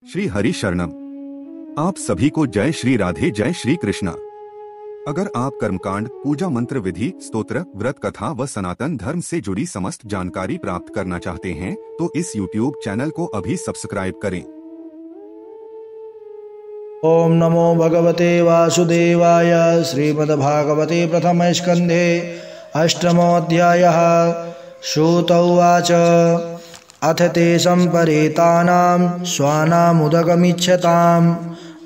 श्री हरि शरणम। आप सभी को जय श्री राधे, जय श्री कृष्णा। अगर आप कर्मकांड, पूजा मंत्र विधि, स्तोत्र, व्रत कथा व सनातन धर्म से जुड़ी समस्त जानकारी प्राप्त करना चाहते हैं तो इस YouTube चैनल को अभी सब्सक्राइब करें। ओम नमो भगवते वासुदेवाय। श्रीमद्भागवते प्रथम स्कंधे अष्टमोऽध्यायः। श्रुत उवाच अथ ते सम्परेतानां स्वानामुदकमिच्छतां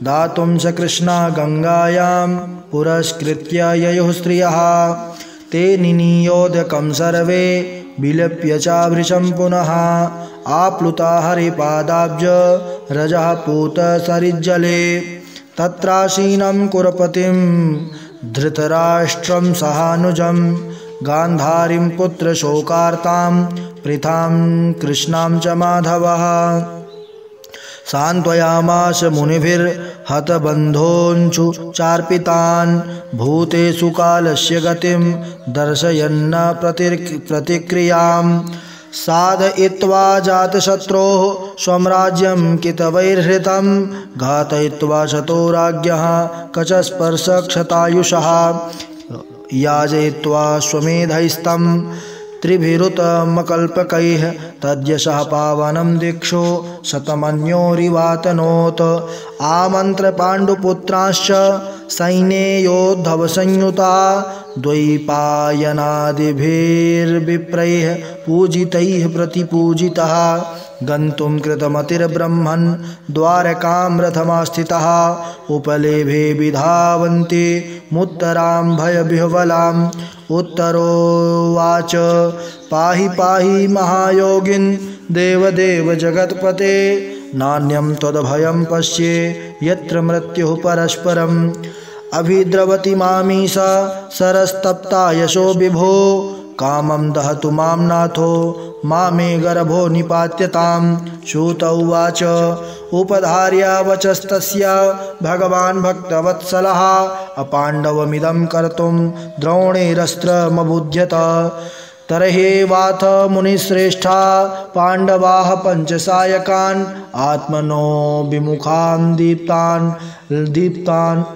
दातुं स कृष्णा गंगायां पुरस्कृत्य ययुः स्त्रियः। ते निनीयोदकं सर्वे विलप्य चाभृशं पुनः आप्लुता हरिपादाब्ज रजः पूतसरिज्जले। तत्रासीनं कुरपतिं धृतराष्ट्रं सहानुजं गान्धारीं पुत्रशोकार्तां पृथां कृष्णां च माधवः। सान्त्वयामास मुनिभिर्हतबन्धोऽंशु चार्पितान् भूतेषु कालस्य गतिं दर्शयन्न प्रतिक्रियां। साधयित्वा जातशत्रोः स्वं राज्यं कितवैर्हृतं घातयित्वा शतो राज्ञः कचस्पर्शक्षतायुषः। याजयित्वा स्वमेधैस्तं त्रिभिरुतमकल्पकैः तद्यशः पावनं दिक्षु शतमन्योरिवातनोत्। आमन्त्र पाण्डुपुत्रांश्च सैन्ये योद्धवसंयुता द्वैपायनादिभिर्विप्रैः पूजितैः प्रतिपूजितः। गन्तुं कृतमतिर्ब्रह्मन् द्वारकां रथमास्थितः उपलेभे विधावन्ति मुत्तरां भयविह्वलाम्। उत्तरोवाच पाहि पाहि महायोगिन् देवदेव जगत्पते नान्यं त्वद्भयं पश्ये यत्र मृत्युः परस्परम्। अभिद्रवति मामीश सरस्तप्ता यशो विभो कामं दहतु मां नाथो मामे गर्भो निपात्यताम्। श्रुत उवाच उपधार्य वचस्तस्य भगवान् भक्तवत्सलः अपाण्डवमिदं कर्तुं द्रोणेरस्त्रमबुध्यत। तर्ह्येवाथ मुनिश्रेष्ठा पाण्डवाः पञ्चसायकान् आत्मनो विमुखान् दीप्तान्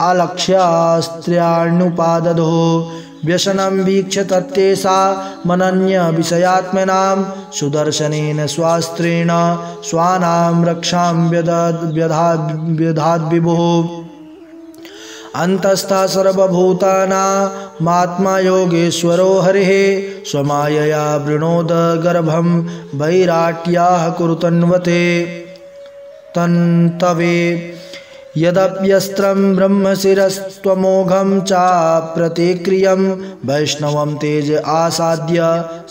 आलक्ष्यास्त्र्याण्युपादधुः। व्यसनं वीक्ष्य तत्तेषा मनन्य विषयात्मनां सुदर्शनेन स्वास्त्रेण स्वानां रक्षां व्यधाद्विभुः। अन्तस्थः सर्वभूतानामात्मा योगेश्वरो हरिः स्वमायया वृणोद गर्भं वैराट्याः कुरुतन्वते तन्तवे। यदप्यस्त्रं ब्रह्मशिरस्त्वमोघं चाप्रतिक्रियं वैष्णवं तेज आसाद्य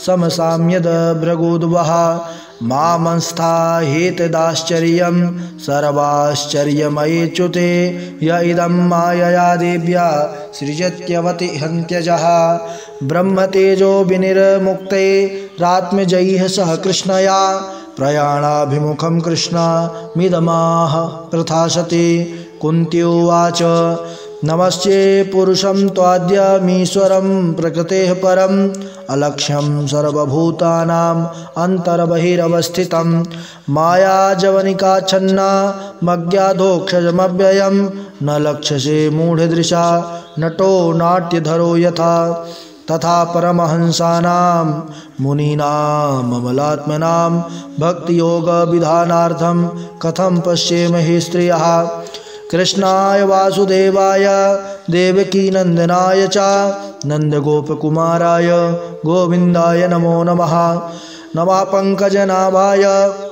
समसाम्यद भृगुद्वः। मामंस्थाहेतदाश्चर्यं सर्वाश्चर्यमयेच्युते य इदं मायया देव्या सृजत्यवति हन्त्यजः। ब्रह्मतेजो विनिर्मुक्ते रात्मजैः सह कृष्णया प्रयाणाभिमुखं कृष्णमिदमाह प्रथासते। कुन्ती उवाच नमस्ये पुरुषं त्वाद्यमीश्वरं प्रकृतेः परम् अलक्ष्यं सर्वभूतानाम् अन्तर्बहिरवस्थितं मायाजवनिकाच्छन्ना मज्ञाधोक्षजमव्ययं न लक्ष्यसे मूढदृशा नटो नाट्यधरो यथा। तथा परमहंसानां मुनीनां अमलात्मनां भक्तियोगविधानार्थं कथं पश्येमहि स्त्रियः। कृष्णाय वासुदेवाय देवकीनन्दनाय च नन्दगोपकुमाराय गोविन्दाय नमो नमः। नमः पङ्कजनाभाय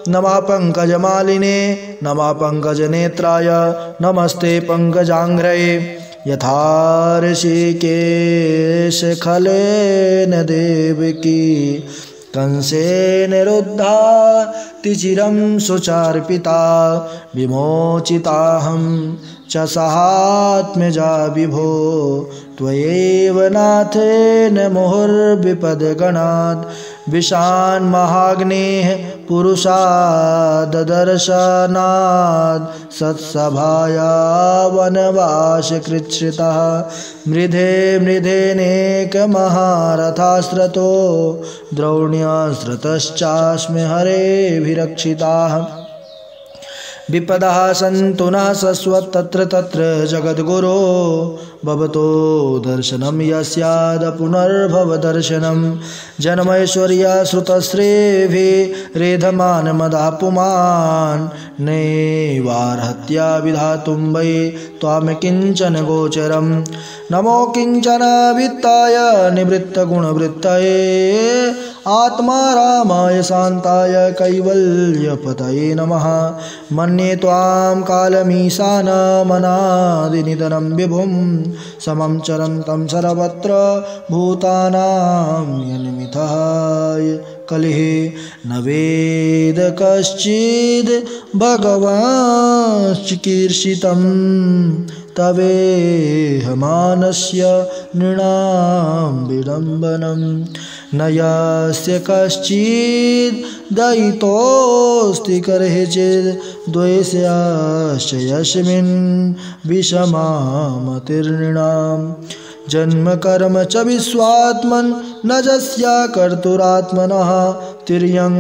नमः पङ्कजमालिने नमः पङ्कजनेत्राय नमस्ते पङ्कजाङ्घ्रये। यथा ऋषिकेशखलेन देवकी कंसेन रुद्धा चिरं सुचार्पिता विमोचिताहं च सहात्मजा विभो त्वयैव नाथेन मुहुर्विपदगणात्। विशान् महाग्नेः पुरुषाददर्शनात् सत्सभाया वनवासकृच्छ्रितः मृधेनेकमहारथास्रतो द्रौण्यास्रतश्चास्मि हरेभिरक्षिताः। विपदः सन्तु नः शश्वत् तत्र तत्र जगद्गुरो भवतो दर्शनं यस्याद पुनर्भवदर्शनं जन्मैश्वर्यश्रुतश्रेभिः रेधमान् मदापुमान् नैवार्हत्या विधातुं वै त्वां किञ्चन गोचरं नमो किञ्चन वित्ताय निवृत्तगुणवृत्तये आत्मा रामाय शान्ताय कैवल्यपतये नमः मन्ये त्वां कालमीशानमनादिनिधनं विभुं समं चरन्तं सर्वत्र भूतानां यन्मिथः कलिः न वेद कश्चिद् भगवांश्चिकीर्षितं तवेहमानस्य नृणां विडम्बनं न यस्य कश्चिद् दयितोऽस्ति करहिचिद् द्वेष्यश्च यस्मिन् विषमामतिर्नृणां जन्म कर्म च विश्वात्मन् न जस्य कर्तुरात्मनः तिर्यं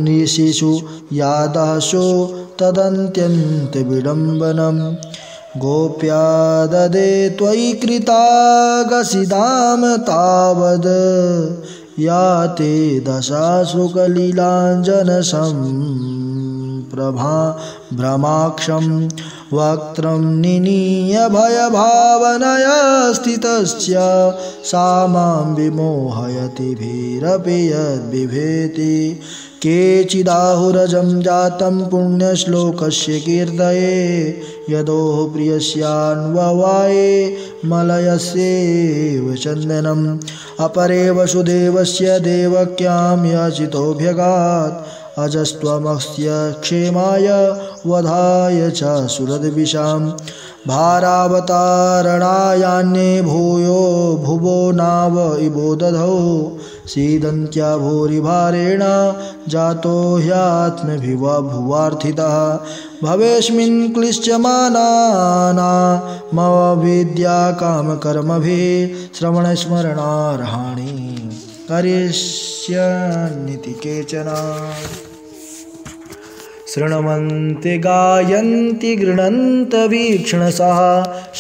निशिषु यादाशो तदन्त्यन्तविडम्बनं गोप्या ददे त्वयि कृतागसिदाम तावद् याते दशाश्रुकलीलाञ्जनसम्प्रभा भ्रमाक्षं वक्त्रं निनीय भयभावनया स्थितस्य सा मां विमोहयति भीरपि यद्बिभेति केचिदाहुरजं जातं पुण्यश्लोकस्य कीर्तये यदोः प्रियस्यान्ववाये मलयस्यैव चन्दनम् अपरे वसुदेवस्य देवक्यां याचितोऽभ्यगात् अजस्त्वमस्य क्षेमाय वधाय च सुरद्विषां भारावतारणायान्ये भूयो भुवो नाव इवो दधौ सीदन्त्या भूरिभारेण जातो ह्यात्मभिवा भुवार्थितः भवेस्मिन् क्लिश्यमानानामविद्या कामकर्मभिः श्रवणस्मरणार्हाणि करिष्यन्निति केचन शृण्वन्ति गायन्ति गृह्णन्ति वीक्षणसः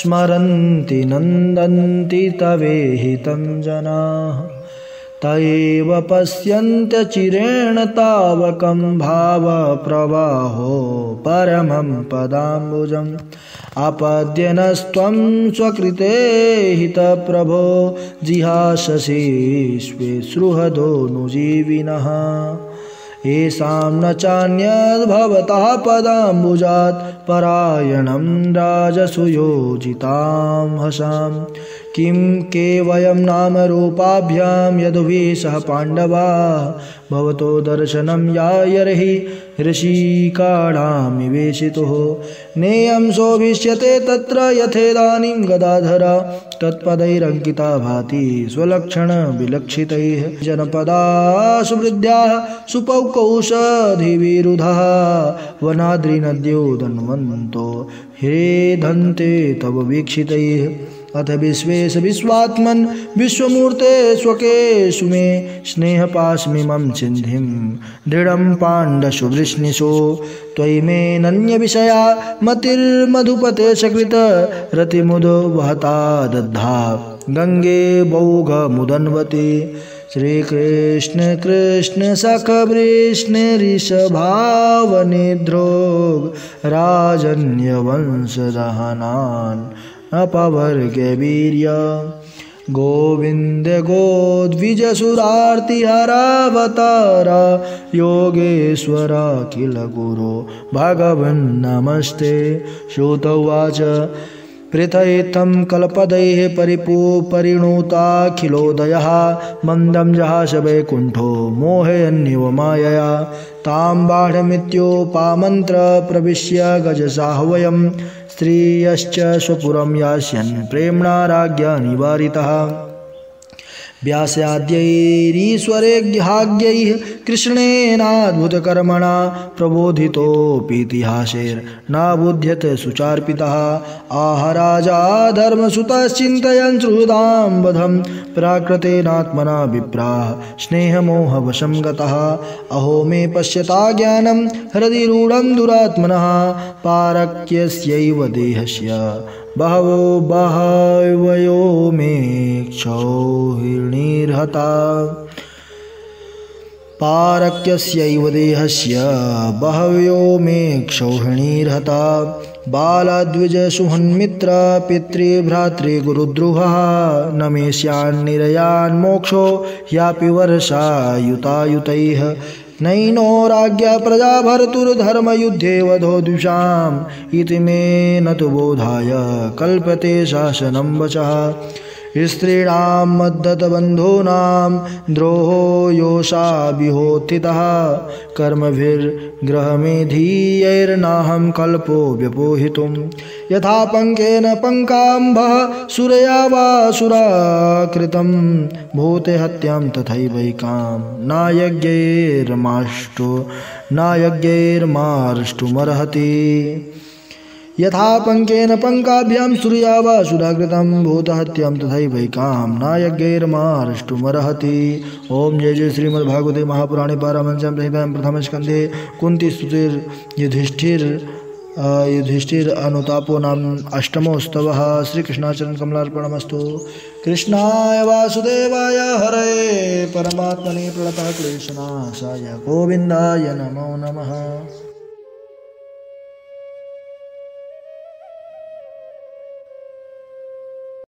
स्मरन्ति नन्दन्ति तवेहितं जनाः तयैव पश्यन्त्यचिरेण तावकं भावप्रवाहो परमं पदाम्बुजम् आपद्यनस्त्वं स्वकृते हितप्रभो जिहाससि स्वे सुहृदोऽनुजीविनः येषां न चान्यद्भवतः पदाम्बुजात् परायणं राजसुयोजितां हसाम् किं के वयं नामरूपाभ्यां यदुभिः सह पाण्डवा भवतो दर्शनं यायर्हि ऋषिकाणामिवेशितुः नेयं शोभिष्यते तत्र यथेदानीं गदाधरा तत्पदैरङ्किता भाति स्वलक्षणविलक्षितैः जनपदा सुवृद्ध्याः सुपौकौषधिविरुधः वनाद्रिनद्यो दन्वन्तो ह्येधन्ते तव वीक्षितैः अथ विश्वेश विश्वात्मन् विश्वमूर्ते स्वकेषु मे स्नेहपाशमिमं सिन्धिं दृढं पाण्डशुवृष्णिषु त्वयि मे नन्यविषया मतिर्मधुपते सकृत रतिमुदो वहता दद्धा गंगे बौघमुदन्वते श्रीकृष्ण कृष्ण सख वृष्ण ऋषभावनिद्रोग राजन्यवंशदहनान् अपवर्गे वीर्य गोविंद गोद्विजसुरार्तिहरावतार योगेश्वर किल गुरो भगवन् नमस्ते श्रुत उवाच पृथयितं कल्पदैः परिणुताखिलोदयः मन्दं जहास वैकुण्ठो मोहयन्निव मायया तां बाढमित्योपामन्त्र प्रविश्य गजसाह्वयं स्त्रियश्च स्वपुरं यास्यन् प्रेम्णा राज्ञा निवारितः व्यासाद्यैरीश्वरेज्ञाज्ञैः कृष्णेनाद्भुतकर्मणा प्रबोधितोऽपीतिहासेर्नाबुध्यते सुचार्पितः आह राजा धर्मसुतश्चिन्तयन् सुहृदां वधं प्राकृतेनात्मना विप्राः स्नेहमोहवशं गतः अहो मे पश्यता ज्ञानं हृदि रूढं दुरात्मनः पारक्यस्यैव देहस्य बहवयो मे क्षौहिणीर्हता पारक्यस्यैव देहस्य बहवयो मे क्षौहिणीर्हता बालाद्विज सुहन्मित्र पितृभ्रातृ गुरुद्रुहः न मे स्यान्निरयान्मोक्षो ह्यापि वर्षायुतायुतैः नैनो राज्ञा प्रजा भर्तुर्धर्मयुद्धे वधो द्विषाम् इति मे न तु बोधाय कल्पते शासनं वचः स्त्रीणां मद्दतबन्धूनां द्रोहो योषाभिहोत्थितः कर्मभिर्ग्रहमेधीयैर्नाहं कल्पो व्यपोहितुं यथा पङ्केन पङ्काम्भः सुरया वा सुराकृतं भूते हत्यां तथैवैकां नायज्ञैर्मार्ष्टुमर्हति यथा पङ्केन पङ्काभ्यां सूर्या वा सुराकृतं भूतहत्यां तथैवैकां नायज्ञैर्मार्ष्टुमर्हति। ओम जय जय श्रीमद्भागवते महापुराणे पारमहंस्यां संहितायां प्रथमस्कन्धे कुन्तीस्तुतिर् युधिष्ठिर अनुतापो नाम अष्टमो स्तवः। श्रीकृष्णाचरण कमलार्पणमस्तु। कृष्णाय वासुदेवाय हरे परमात्मने प्रणतः क्लेशनाशाय गोविन्दाय नमो नमः।